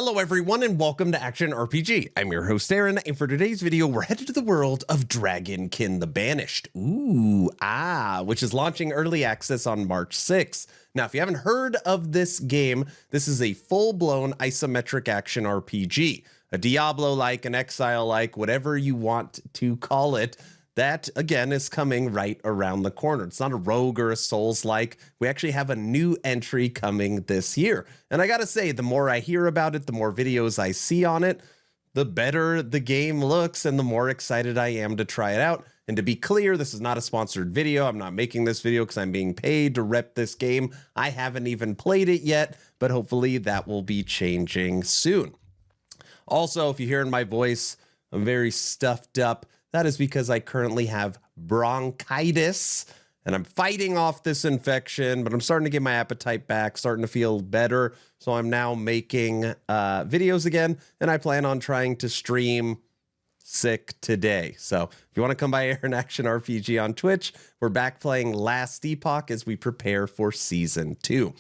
Hello everyone and welcome to Action RPG. I'm your host Aaron, and for today's video we're headed to the world of Dragonkin the Banished. Which is launching early access on March 6th. Now if you haven't heard of this game, this is a full-blown isometric action RPG. A Diablo-like, an Exile-like, whatever you want to call it. That, again, is coming right around the corner. It's not a rogue or a Souls-like. We actually have a new entry coming this year. And I gotta say, the more I hear about it, the more videos I see on it, the better the game looks and the more excited I am to try it out. And to be clear, this is not a sponsored video. I'm not making this video because I'm being paid to rep this game. I haven't even played it yet, but hopefully that will be changing soon. Also, if you're hearing my voice, I'm very stuffed up. That is because I currently have bronchitis and I'm fighting off this infection, but I'm starting to get my appetite back, starting to feel better. So I'm now making videos again, and I plan on trying to stream sick today. So if you want to come by Aaron Action RPG on Twitch, we're back playing Last Epoch as we prepare for Season 2.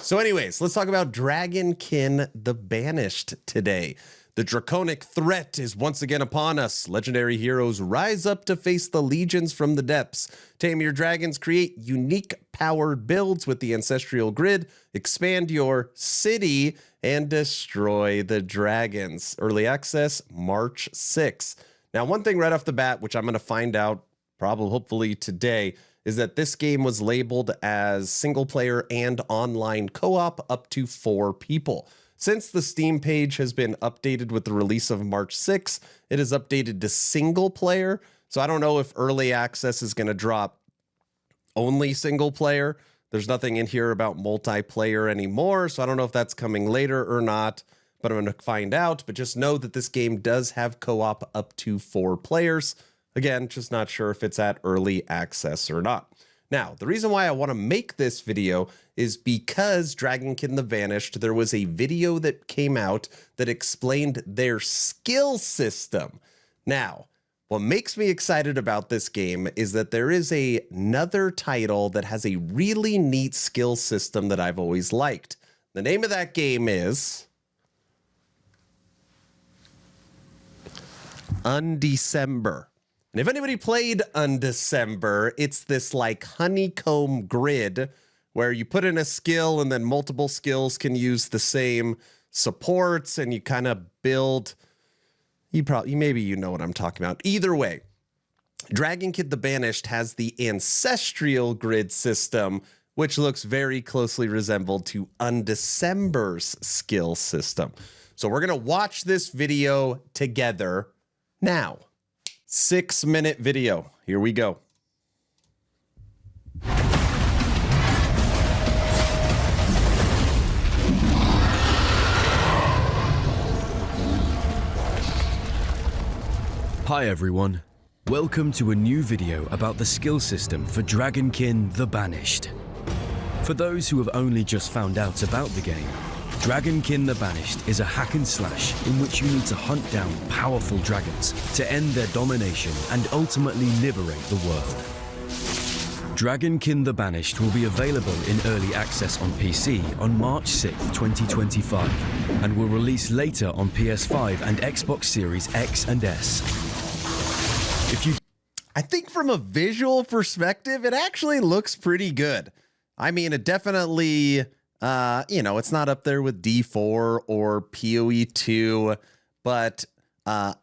So anyways, let's talk about Dragonkin the Banished today. The draconic threat is once again upon us. Legendary heroes rise up to face the legions from the depths. Tame your dragons, create unique powered builds with the Ancestral Grid, expand your city, and destroy the dragons. Early access, March 6th. Now, one thing right off the bat, which I'm going to find out probably hopefully today, is that this game was labeled as single player and online co-op up to 4 people. Since the Steam page has been updated with the release of March 6th, it is updated to single player. So I don't know if early access is going to drop only single player. There's nothing in here about multiplayer anymore. So I don't know if that's coming later or not, but I'm going to find out. But just know that this game does have co-op up to 4 players. Again, just not sure if it's at early access or not. Now, the reason why I want to make this video is because Dragonkin the Banished, there was a video that came out that explained their skill system. Now, what makes me excited about this game is that there is another title that has a really neat skill system that I've always liked. The name of that game is Undecember. And if anybody played Undecember, it's this like honeycomb grid where you put in a skill and then multiple skills can use the same supports and you kind of build. Maybe you know what I'm talking about. Either way, Dragonkin the Banished has the Ancestral Grid system, which looks very closely resembled to Undecember's skill system. So we're going to watch this video together now. 6-minute video. Here we go. Hi everyone, welcome to a new video about the skill system for Dragonkin the Banished. For those who have only just found out about the game, Dragonkin the Banished is a hack and slash in which you need to hunt down powerful dragons to end their domination and ultimately liberate the world. Dragonkin the Banished will be available in early access on PC on March 6th, 2025, and will release later on PS5 and Xbox Series X and S. I think from a visual perspective, it actually looks pretty good. I mean, it definitely... it's not up there with D4 or PoE 2, but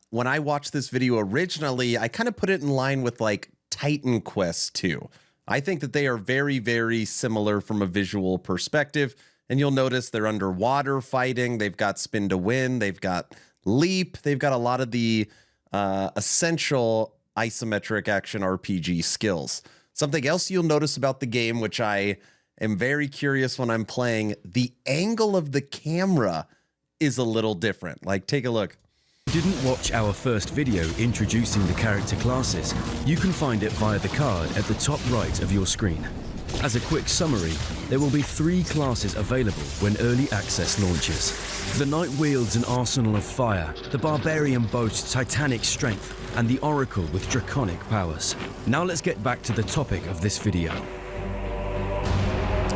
when I watched this video originally, I kind of put it in line with like Titan Quest 2. I think that they are very, very similar from a visual perspective, and you'll notice they're underwater fighting. They've got spin to win. They've got leap. They've got a lot of the essential isometric action RPG skills. Something else you'll notice about the game, which I am very curious when I'm playing, the angle of the camera is a little different. Like, take a look. If you didn't watch our first video introducing the character classes, you can find it via the card at the top right of your screen. As a quick summary, there will be 3 classes available when early access launches. The Knight wields an arsenal of fire, the Barbarian boasts titanic strength, and the Oracle with draconic powers. Now let's get back to the topic of this video.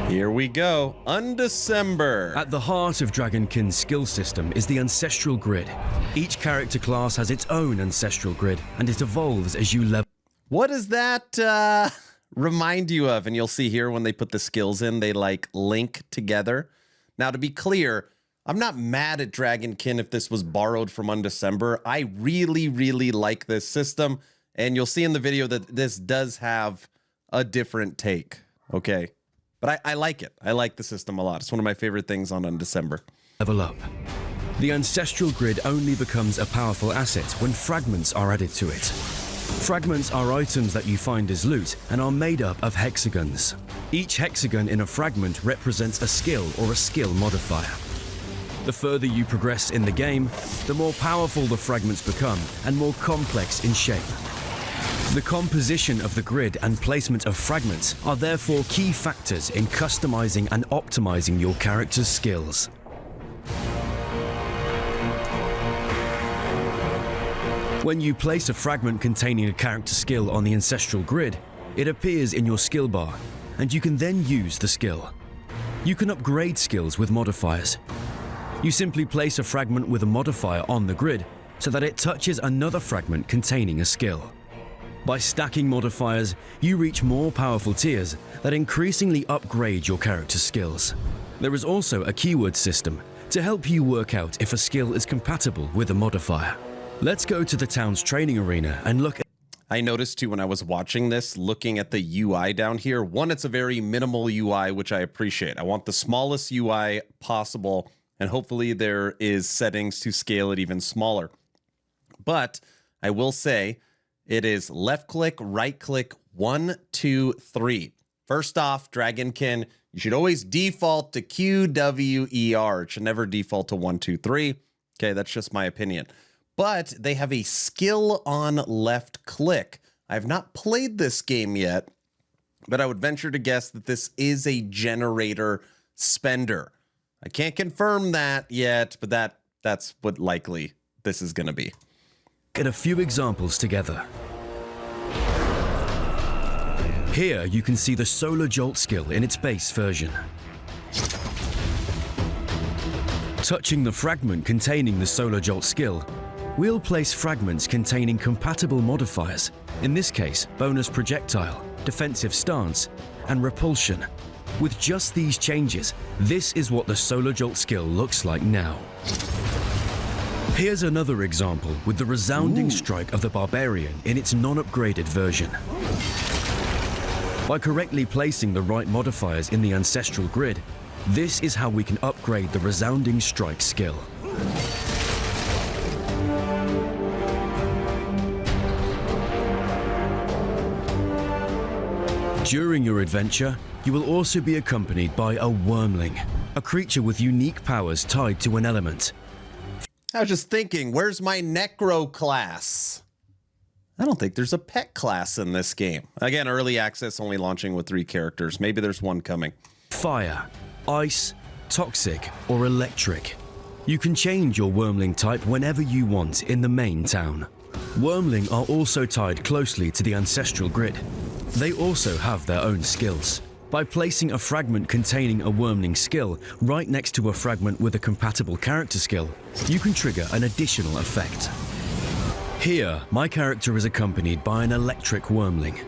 Here we go. Undecember. At the heart of Dragonkin's skill system is the Ancestral Grid. Each character class has its own Ancestral Grid, and it evolves as you level. What does that remind you of? And you'll see here when they put the skills in, they like link together. Now, to be clear, I'm not mad at Dragonkin if this was borrowed from Undecember. I really, really like this system. And you'll see in the video that this does have a different take. Okay. But I like it. I like the system a lot. It's one of my favorite things on Undecember. Level up. The Ancestral Grid only becomes a powerful asset when fragments are added to it. Fragments are items that you find as loot and are made up of hexagons. Each hexagon in a fragment represents a skill or a skill modifier. The further you progress in the game, the more powerful the fragments become and more complex in shape. The composition of the grid and placement of fragments are therefore key factors in customizing and optimizing your character's skills. When you place a fragment containing a character skill on the Ancestral Grid, it appears in your skill bar, and you can then use the skill. You can upgrade skills with modifiers. You simply place a fragment with a modifier on the grid so that it touches another fragment containing a skill. By stacking modifiers, you reach more powerful tiers that increasingly upgrade your character's skills. There is also a keyword system to help you work out if a skill is compatible with a modifier. Let's go to the town's training arena and look at... I noticed too when I was watching this, looking at the UI down here, one, it's a very minimal UI, which I appreciate. I want the smallest UI possible, and hopefully there is settings to scale it even smaller. But I will say it is left click, right click, 1, 2, 3. First off, Dragonkin, you should always default to QWER. It should never default to 1, 2, 3. Okay, that's just my opinion. But they have a skill on left click. I have not played this game yet, but I would venture to guess that this is a generator spender. I can't confirm that yet, but that's what likely this is going to be. Get a few examples together. Here you can see the Solar Jolt skill in its base version. Touching the fragment containing the Solar Jolt skill, we'll place fragments containing compatible modifiers, in this case bonus projectile, defensive stance, and repulsion. With just these changes, this is what the Solar Jolt skill looks like now. Here's another example with the resounding strike of the Barbarian in its non-upgraded version. By correctly placing the right modifiers in the Ancestral Grid, this is how we can upgrade the resounding strike skill. During your adventure, you will also be accompanied by a Wormling, a creature with unique powers tied to an element. I was just thinking, where's my Necro class? I don't think there's a pet class in this game. Again, early access, only launching with 3 characters. Maybe there's one coming. Fire, ice, toxic, or electric. You can change your Wormling type whenever you want in the main town. Wormling are also tied closely to the Ancestral Grid. They also have their own skills. By placing a fragment containing a Wormling skill right next to a fragment with a compatible character skill, you can trigger an additional effect. Here, my character is accompanied by an electric Wormling.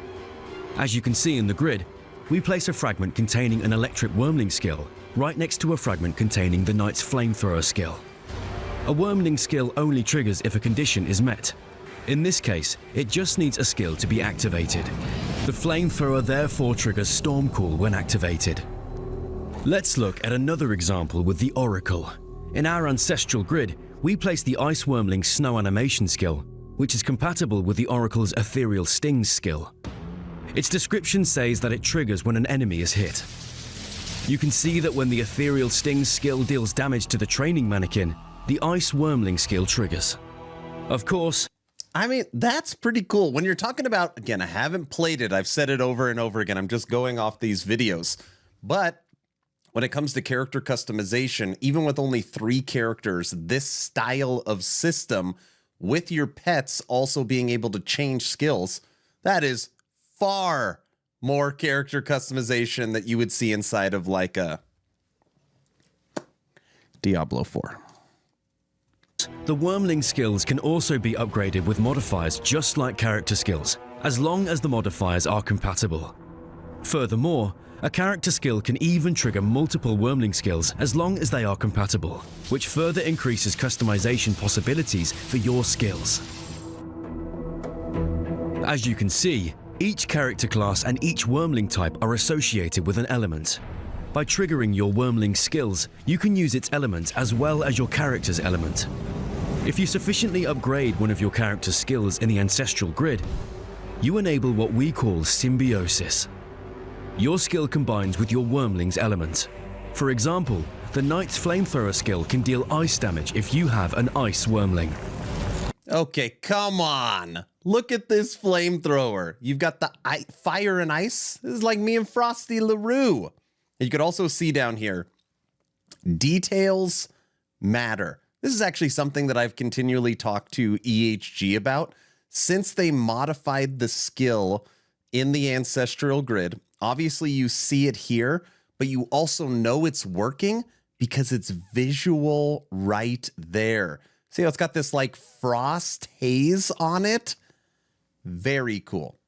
As you can see in the grid, we place a fragment containing an electric Wormling skill right next to a fragment containing the Knight's Flamethrower skill. A Wormling skill only triggers if a condition is met. In this case, it just needs a skill to be activated. The Flamethrower therefore triggers Stormcall when activated. Let's look at another example with the Oracle. In our Ancestral Grid, we place the Ice Wormling Snow Animation skill, which is compatible with the Oracle's Ethereal Stings skill. Its description says that it triggers when an enemy is hit. You can see that when the Ethereal Stings skill deals damage to the training mannequin, the Ice Wormling skill triggers. Of course, I mean, that's pretty cool. When you're talking about, again, I haven't played it. I've said it over and over again. I'm just going off these videos. But when it comes to character customization, even with only 3 characters, this style of system with your pets also being able to change skills, that is far, more character customization that you would see inside of like a Diablo 4. The Wormling skills can also be upgraded with modifiers just like character skills, as long as the modifiers are compatible. Furthermore, a character skill can even trigger multiple Wormling skills as long as they are compatible, which further increases customization possibilities for your skills. As you can see, each character class and each Wormling type are associated with an element. By triggering your Wormling skills, you can use its element as well as your character's element. If you sufficiently upgrade one of your character's skills in the Ancestral Grid, you enable what we call Symbiosis. Your skill combines with your Wormling's element. For example, the Knight's Flamethrower skill can deal ice damage if you have an Ice Wormling. Okay, come on. Look at this flamethrower. You've got the fire and ice. This is like me and Frosty LaRue. You could also see down here, details matter. This is actually something that I've continually talked to EHG about. Since they modified the skill in the Ancestral Grid, obviously you see it here, but you also know it's working because it's visual right there. See how it's got this like frost haze on it? Very cool.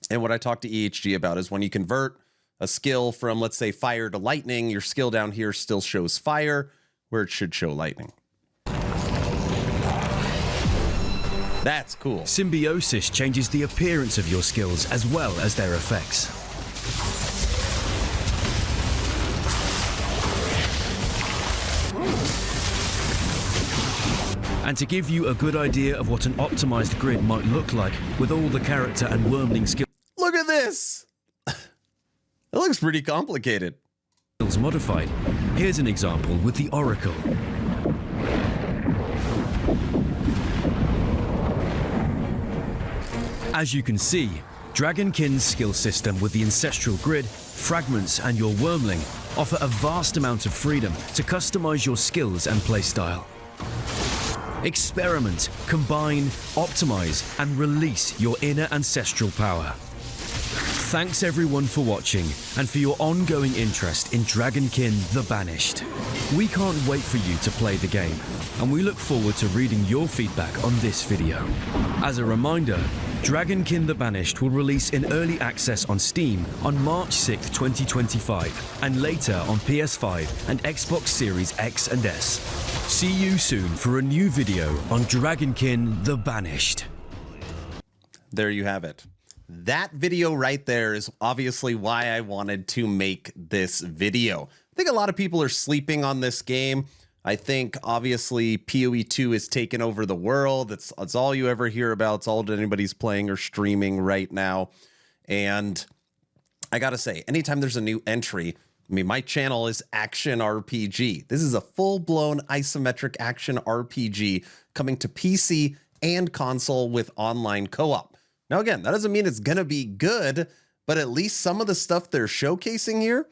And what I talked to EHG about is when you convert a skill from, let's say, fire to lightning, your skill down here still shows fire where it should show lightning. That's cool. Symbiosis changes the appearance of your skills as well as their effects. And to give you a good idea of what an optimized grid might look like with all the character and Wormling skills. Look at this! It looks pretty complicated. Modified. Here's an example with the Oracle. As you can see, Dragonkin's skill system with the Ancestral Grid, Fragments and your Wormling offer a vast amount of freedom to customize your skills and playstyle. Experiment, combine, optimize and release your inner ancestral power. Thanks everyone for watching and for your ongoing interest in Dragonkin the Banished. We can't wait for you to play the game, and we look forward to reading your feedback on this video. As a reminder, Dragonkin the Banished will release in early access on Steam on March 6, 2025, and later on PS5 and Xbox Series X and S. See you soon for a new video on Dragonkin the Banished. There you have it. That video right there is obviously why I wanted to make this video. I think a lot of people are sleeping on this game. I think obviously PoE 2 is taking over the world. It's all you ever hear about. It's all that anybody's playing or streaming right now. And I gotta say, anytime there's a new entry, I mean, my channel is Action RPG. This is a full-blown isometric action RPG coming to PC and console with online co-op. Now, again, that doesn't mean it's going to be good, but at least some of the stuff they're showcasing here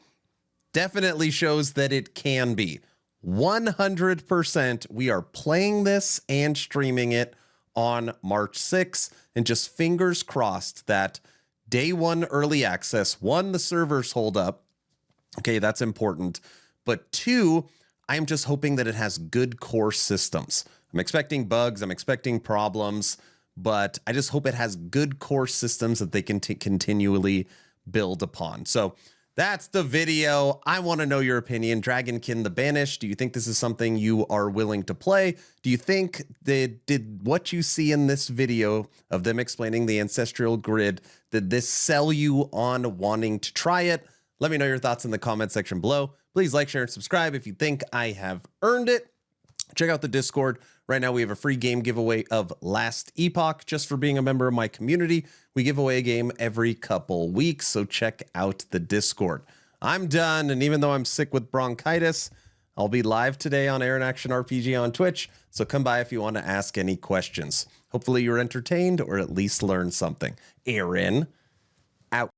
definitely shows that it can be. 100% we are playing this and streaming it on March 6th, and just fingers crossed that day one early access, one, the servers hold up. Okay, that's important. But two, I'm just hoping that it has good core systems. I'm expecting bugs, I'm expecting problems, but I just hope it has good core systems that they can continually build upon. So that's the video. I want to know your opinion. Dragonkin the Banished, do you think this is something you are willing to play? Do you think did what you see in this video of them explaining the Ancestral Grid, did this sell you on wanting to try it? Let me know your thoughts in the comment section below. Please like, share, and subscribe if you think I have earned it. Check out the Discord. Right now, we have a free game giveaway of Last Epoch. Just for being a member of my community, we give away a game every couple weeks, so check out the Discord. I'm done, and even though I'm sick with bronchitis, I'll be live today on Aaron Action RPG on Twitch, so come by if you want to ask any questions. Hopefully you're entertained or at least learn something. Aaron, out.